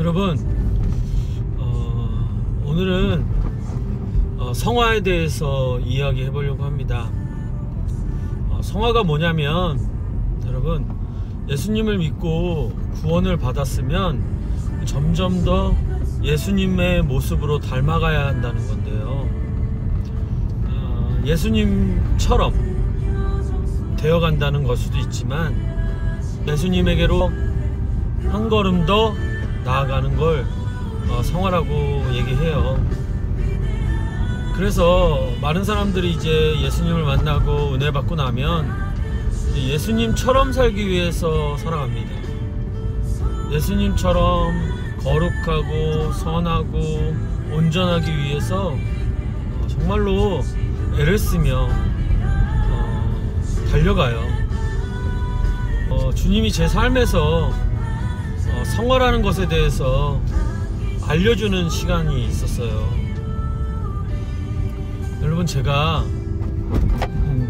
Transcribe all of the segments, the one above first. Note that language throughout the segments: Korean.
여러분, 오늘은 성화에 대해서 이야기해 보려고 합니다. 성화가 뭐냐면, 여러분, 예수님을 믿고 구원을 받았으면 점점 더 예수님의 모습으로 닮아가야 한다는 건데요. 예수님처럼 되어간다는 걸 수도 있지만 예수님에게로 한 걸음 더 나아가는 걸 성화라고 얘기해요. 그래서 많은 사람들이 이제 예수님을 만나고 은혜 받고 나면 예수님처럼 살기 위해서 살아갑니다. 예수님처럼 거룩하고 선하고 온전하기 위해서 정말로 애를 쓰며 달려가요. 주님이 제 삶에서 성화라는 것에 대해서 알려주는 시간이 있었어요. 여러분, 제가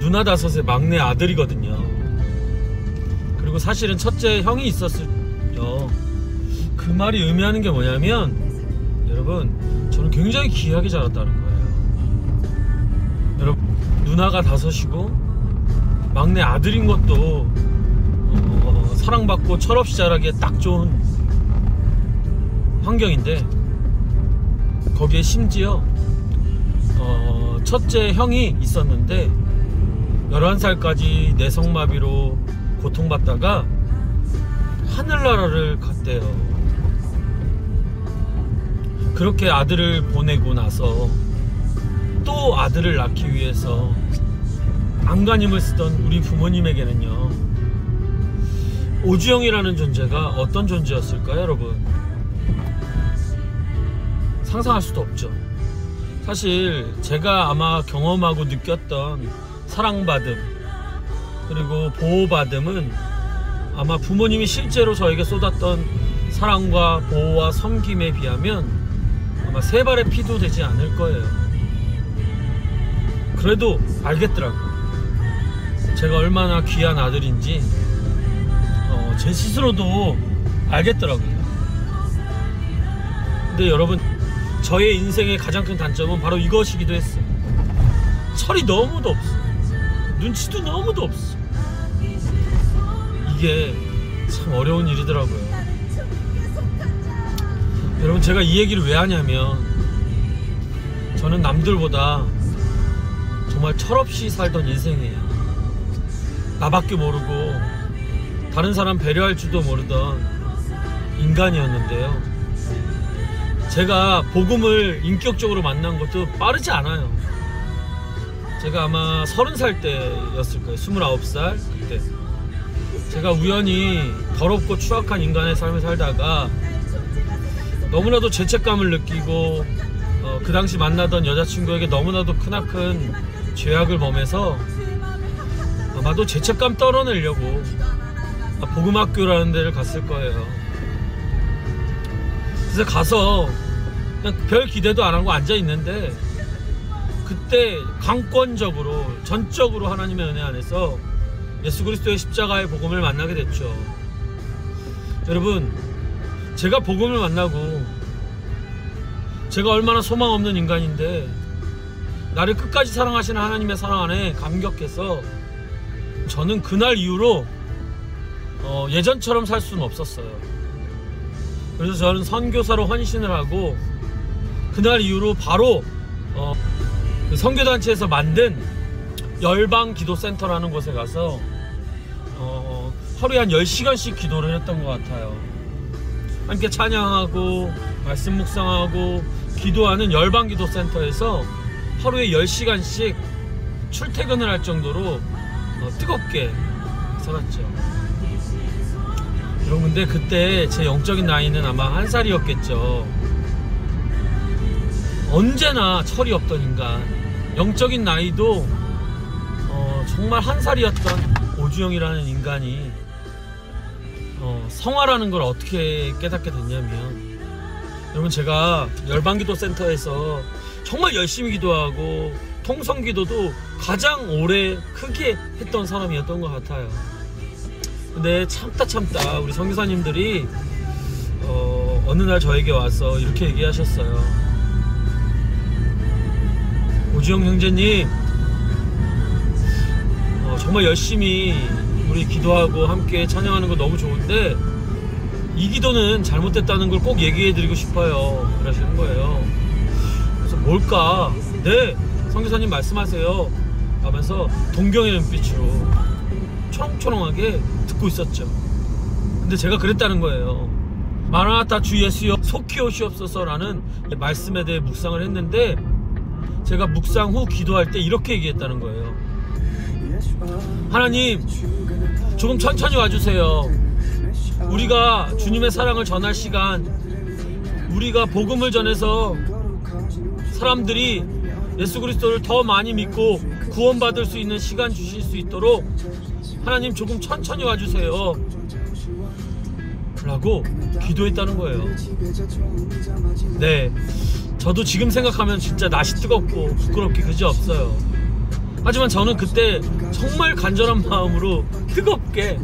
누나 다섯의 막내 아들이거든요. 그리고 사실은 첫째 형이 있었어요. 그 말이 의미하는 게 뭐냐면, 여러분, 저는 굉장히 귀하게 자랐다는 거예요. 여러분, 누나가 다섯이고 막내 아들인 것도 사랑받고 철없이 자라기에 딱 좋은 환경인데, 거기에 심지어 첫째 형이 있었는데 11살까지 뇌성마비로 고통받다가 하늘나라를 갔대요. 그렇게 아들을 보내고 나서 또 아들을 낳기 위해서 안간힘을 쓰던 우리 부모님에게는요, 오주영이라는 존재가 어떤 존재였을까요, 여러분? 상상할 수도 없죠. 사실 제가 아마 경험하고 느꼈던 사랑받음 그리고 보호받음은 아마 부모님이 실제로 저에게 쏟았던 사랑과 보호와 섬김에 비하면 아마 세 발의 피도 되지 않을 거예요. 그래도 알겠더라고요. 제가 얼마나 귀한 아들인지 제 스스로도 알겠더라고요. 근데 여러분, 저의 인생의 가장 큰 단점은 바로 이것이기도 했어요. 철이 너무도 없어. 눈치도 너무도 없어. 이게 참 어려운 일이더라고요. 여러분, 제가 이 얘기를 왜 하냐면, 저는 남들보다 정말 철없이 살던 인생이에요. 나밖에 모르고 다른 사람 배려할 줄도 모르던 인간이었는데요. 제가 복음을 인격적으로 만난 것도 빠르지 않아요. 제가 아마 30살 때였을 거예요. 29살 그때 제가 우연히 더럽고 추악한 인간의 삶을 살다가 너무나도 죄책감을 느끼고 그 당시 만나던 여자친구에게 너무나도 크나큰 죄악을 범해서 아마도 죄책감 떨어내려고 복음학교라는 데를 갔을 거예요. 그래서 가서 그냥 별 기대도 안 하고 앉아 있는데, 그때 강권적으로 전적으로 하나님의 은혜 안에서 예수 그리스도의 십자가의 복음을 만나게 됐죠. 여러분, 제가 복음을 만나고 제가 얼마나 소망 없는 인간인데 나를 끝까지 사랑하시는 하나님의 사랑 안에 감격해서 저는 그날 이후로 예전처럼 살 수는 없었어요. 그래서 저는 선교사로 헌신을 하고 그날 이후로 바로 그 선교단체에서 만든 열방기도센터라는 곳에 가서 하루에 한 10시간씩 기도를 했던 것 같아요. 함께 찬양하고 말씀 묵상하고 기도하는 열방기도센터에서 하루에 10시간씩 출퇴근을 할 정도로 뜨겁게 살았죠. 여러분, 근데 그때 제 영적인 나이는 아마 1살이었겠죠. 언제나 철이 없던 인간, 영적인 나이도 정말 1살이었던 오주영이라는 인간이 성화라는 걸 어떻게 깨닫게 됐냐면, 여러분, 제가 열방기도센터에서 정말 열심히 기도하고 통성기도도 가장 오래 크게 했던 사람이었던 것 같아요. 근데 참다 우리 선교사님들이 어느 날 저에게 와서 이렇게 얘기하셨어요. 오주영 형제님, 정말 열심히 우리 기도하고 함께 찬양하는 거 너무 좋은데 이 기도는 잘못됐다는 걸 꼭 얘기해 드리고 싶어요. 그러시는 거예요. 그래서 뭘까? 네, 선교사님 말씀하세요 하면서 동경의 눈빛으로 초롱초롱하게 듣고 있었죠. 근데 제가 그랬다는 거예요. 마라나타 주 예수여 속히 오시옵소서라는 말씀에 대해 묵상을 했는데 제가 묵상 후 기도할 때 이렇게 얘기했다는 거예요. 하나님, 조금 천천히 와주세요. 우리가 주님의 사랑을 전할 시간, 우리가 복음을 전해서 사람들이 예수 그리스도를 더 많이 믿고 구원받을 수 있는 시간 주실 수 있도록 하나님 조금 천천히 와주세요 라고 기도했다는 거예요. 네, 저도 지금 생각하면 진짜 낯이 뜨겁고 부끄럽게 그지없어요. 하지만 저는 그때 정말 간절한 마음으로 뜨겁게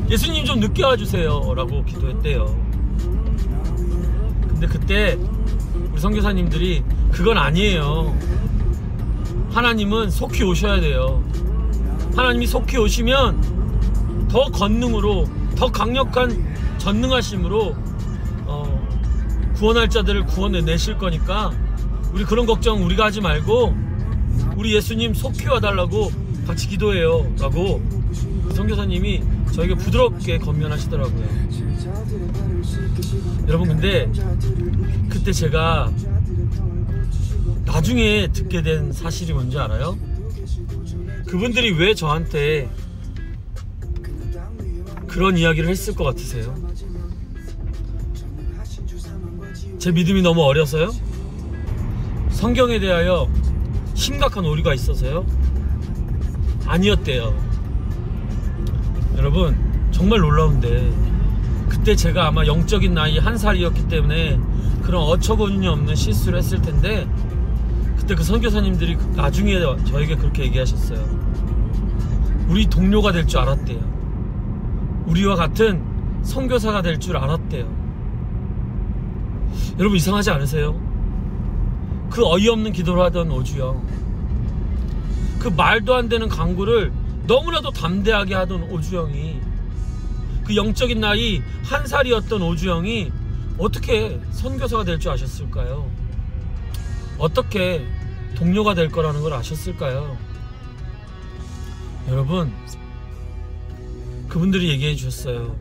예수님 좀 늦게 와주세요 라고 기도했대요. 근데 그때 우리 선교사님들이 그건 아니에요. 하나님은 속히 오셔야 돼요. 하나님이 속히 오시면 더 권능으로, 더 강력한 전능하심으로 구원할 자들을 구원해내실 거니까 우리 그런 걱정 우리가 하지 말고 우리 예수님 속히 와달라고 같이 기도해요 라고 선교사님이 저에게 부드럽게 권면하시더라고요. 여러분, 근데 그때 제가 나중에 듣게 된 사실이 뭔지 알아요? 그분들이 왜 저한테 그런 이야기를 했을 것 같으세요? 제 믿음이 너무 어려서요? 성경에 대하여 심각한 오류가 있어서요? 아니었대요. 여러분, 정말 놀라운데 그때 제가 아마 영적인 나이 1살이었기 때문에 그런 어처구니 없는 실수를 했을 텐데 그때 그 선교사님들이 나중에 저에게 그렇게 얘기하셨어요. 우리 동료가 될 줄 알았대요. 우리와 같은 선교사가 될 줄 알았대요. 여러분, 이상하지 않으세요? 그 어이없는 기도를 하던 오주영, 그 말도 안 되는 강구를 너무나도 담대하게 하던 오주영이, 그 영적인 나이 1살이었던 오주영이 어떻게 선교사가 될 줄 아셨을까요? 어떻게 동료가 될 거라는 걸 아셨을까요? 여러분, 그분들이 얘기해 주셨어요.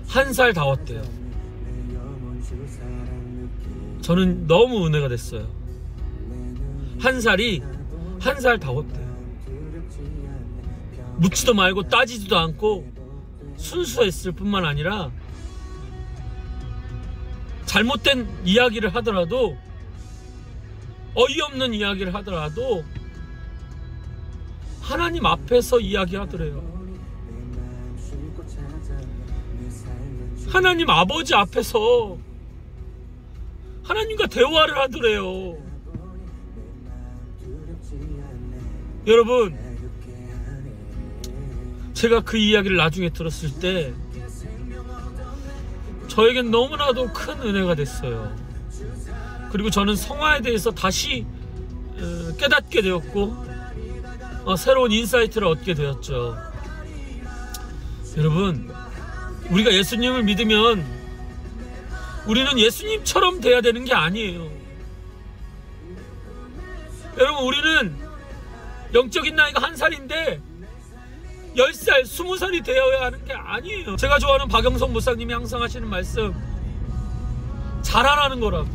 1살다웠대요. 저는 너무 은혜가 됐어요. 1살이 1살다웠대요. 묻지도 말고 따지지도 않고 순수했을 뿐만 아니라 잘못된 이야기를 하더라도, 어이없는 이야기를 하더라도 하나님 앞에서 이야기하더래요. 하나님 아버지 앞에서 하나님과 대화를 하더래요. 여러분, 제가 그 이야기를 나중에 들었을 때 저에겐 너무나도 큰 은혜가 됐어요. 그리고 저는 성화에 대해서 다시 깨닫게 되었고 새로운 인사이트를 얻게 되었죠. 여러분, 우리가 예수님을 믿으면 우리는 예수님처럼 돼야 되는 게 아니에요. 여러분, 우리는 영적인 나이가 1살인데 10살, 20살이 되어야 하는 게 아니에요. 제가 좋아하는 박영선 목사님이 항상 하시는 말씀, 자라나는 거라고,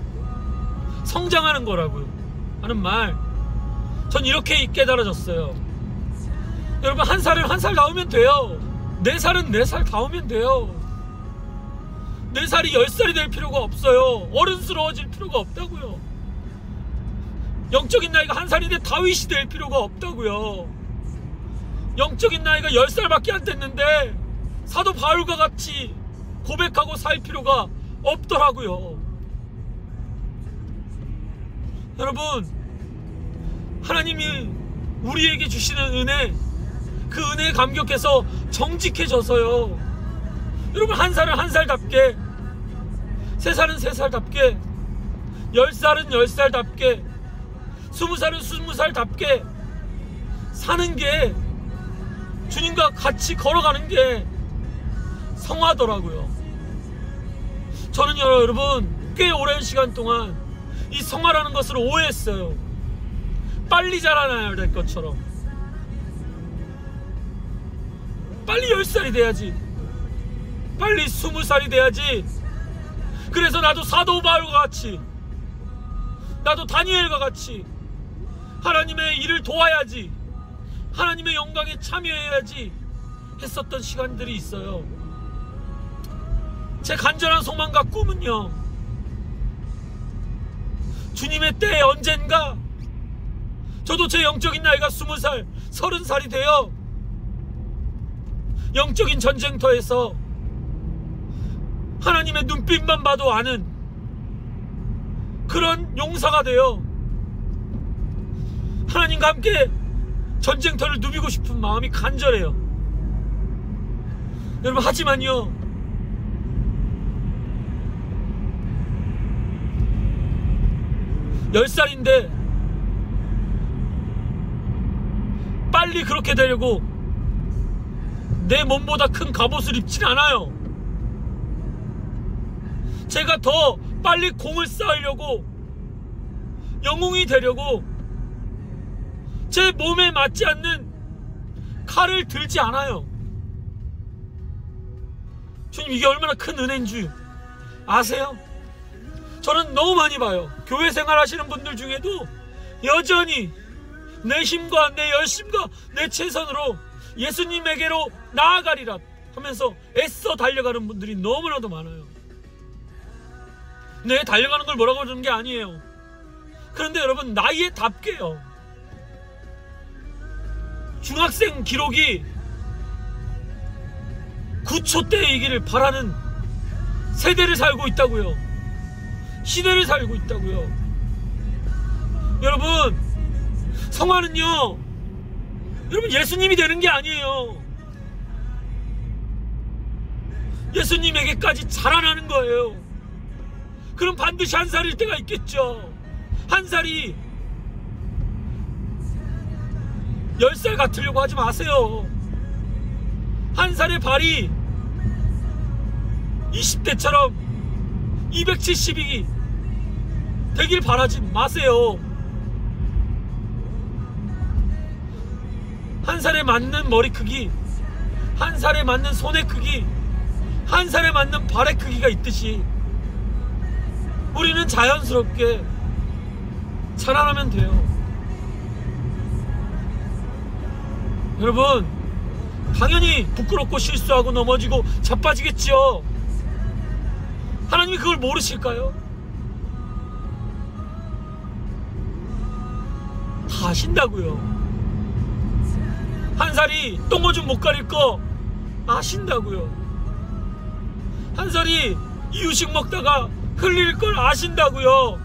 성장하는 거라고요 하는 말, 전 이렇게 깨달아졌어요. 여러분, 1살은 1살 나오면 돼요. 4살은 4살 나오면 돼요. 4살이 10살이 될 필요가 없어요. 어른스러워질 필요가 없다고요. 영적인 나이가 1살인데 다윗이 될 필요가 없다고요. 영적인 나이가 10살밖에 안 됐는데 사도 바울과 같이 고백하고 살 필요가 없더라고요. 여러분, 하나님이 우리에게 주시는 은혜, 그 은혜에 감격해서 정직해져서요, 여러분, 1살은 1살답게 3살은 3살답게, 10살은 10살답게, 20살은 20살답게 사는 게, 주님과 같이 걸어가는 게 성화더라고요. 저는 여러분 꽤 오랜 시간 동안 이 성화라는 것을 오해했어요. 빨리 자라나야 될 것처럼, 빨리 10살이 돼야지, 빨리 20살이 돼야지, 그래서 나도 사도 바울과 같이, 나도 다니엘과 같이 하나님의 일을 도와야지, 하나님의 영광에 참여해야지 했었던 시간들이 있어요. 제 간절한 소망과 꿈은요, 주님의 때에 언젠가 저도 제 영적인 나이가 20살, 30살이 되어 영적인 전쟁터에서 하나님의 눈빛만 봐도 아는 그런 용사가 되어 하나님과 함께 전쟁터를 누비고 싶은 마음이 간절해요. 여러분, 하지만요, 열 살인데 빨리 그렇게 되려고 내 몸보다 큰 갑옷을 입진 않아요. 제가 더 빨리 공을 쌓으려고, 영웅이 되려고 제 몸에 맞지 않는 칼을 들지 않아요. 주님, 이게 얼마나 큰 은혜인 줄 아세요? 저는 너무 많이 봐요. 교회 생활 하시는 분들 중에도 여전히 내 힘과 내 열심과 내 최선으로 예수님에게로 나아가리라 하면서 애써 달려가는 분들이 너무나도 많아요. 네, 달려가는 걸 뭐라고 그러는 게 아니에요. 그런데 여러분, 나이에 답게요. 중학생 기록이 9초 때이기를 바라는 세대를 살고 있다고요. 시대를 살고 있다고요. 여러분, 성화는요, 여러분, 예수님이 되는 게 아니에요. 예수님에게까지 자라나는 거예요. 그럼 반드시 1살일 때가 있겠죠. 1살이 10살 같으려고 하지 마세요. 1살의 발이 20대처럼 270이 되길 바라지 마세요. 1살에 맞는 머리 크기, 1살에 맞는 손의 크기, 1살에 맞는 발의 크기가 있듯이 우리는 자연스럽게 자라나면 돼요. 여러분, 당연히 부끄럽고 실수하고 넘어지고 자빠지겠지요. 하나님이 그걸 모르실까요? 다 아신다고요. 1살이 똥오줌 못 가릴 거 아신다고요. 1살이 이유식 먹다가 흘릴 걸 아신다고요.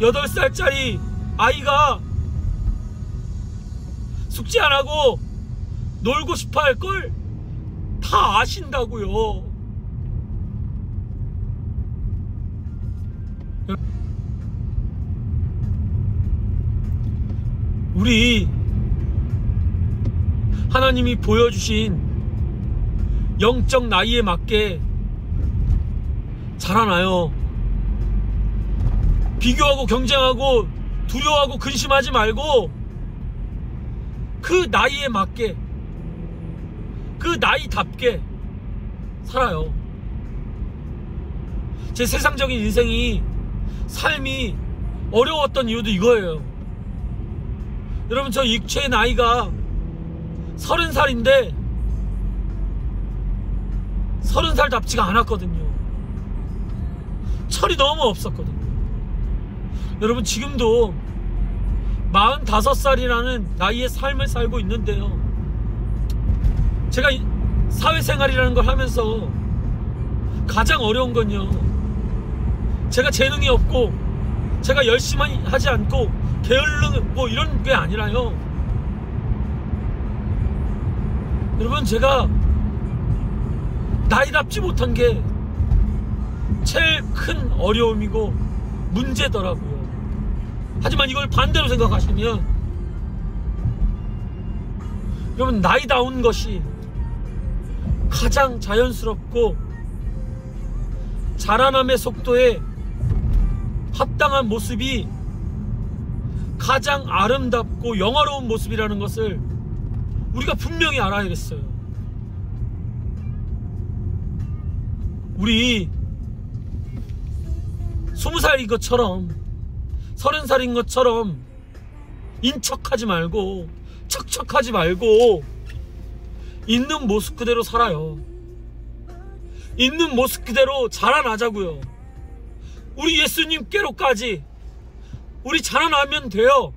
8살짜리 아이가 숙제 안 하고 놀고 싶어 할 걸 다 아신다고요. 우리 하나님이 보여주신 영적 나이에 맞게 자라나요. 비교하고 경쟁하고 두려워하고 근심하지 말고 그 나이에 맞게, 그 나이답게 살아요. 제 세상적인 인생이, 삶이 어려웠던 이유도 이거예요. 여러분, 저 육체의 나이가 30살인데 30살답지가 않았거든요. 철이 너무 없었거든요. 여러분, 지금도 45살이라는 나이의 삶을 살고 있는데요, 제가 사회생활이라는 걸 하면서 가장 어려운 건요, 제가 재능이 없고 제가 열심히 하지 않고 게을른 뭐 이런 게 아니라요, 여러분, 제가 나이답지 못한 게 제일 큰 어려움이고 문제더라고요. 하지만 이걸 반대로 생각하시면 여러분, 나이다운 것이 가장 자연스럽고 자라남의 속도에 합당한 모습이 가장 아름답고 영화로운 모습이라는 것을 우리가 분명히 알아야겠어요. 우리 20살인 것처럼 30살인 것처럼 인척하지 말고 척척하지 말고 있는 모습 그대로 살아요. 있는 모습 그대로 자라나자고요. 우리 예수님께로까지 우리 자라나면 돼요.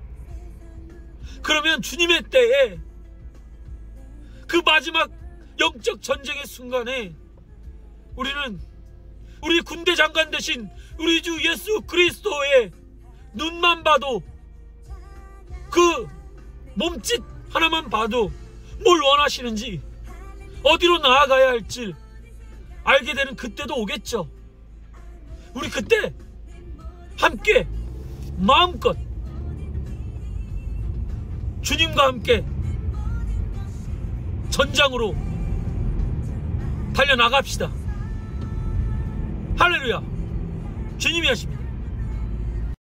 그러면 주님의 때에 그 마지막 영적 전쟁의 순간에 우리는 우리 군대 장관 되신 우리 주 예수 그리스도의 눈만 봐도, 그 몸짓 하나만 봐도 뭘 원하시는지, 어디로 나아가야 할지 알게 되는 그때도 오겠죠. 우리 그때 함께 마음껏 주님과 함께 전장으로 달려나갑시다. 할렐루야. 주님이 하십니다.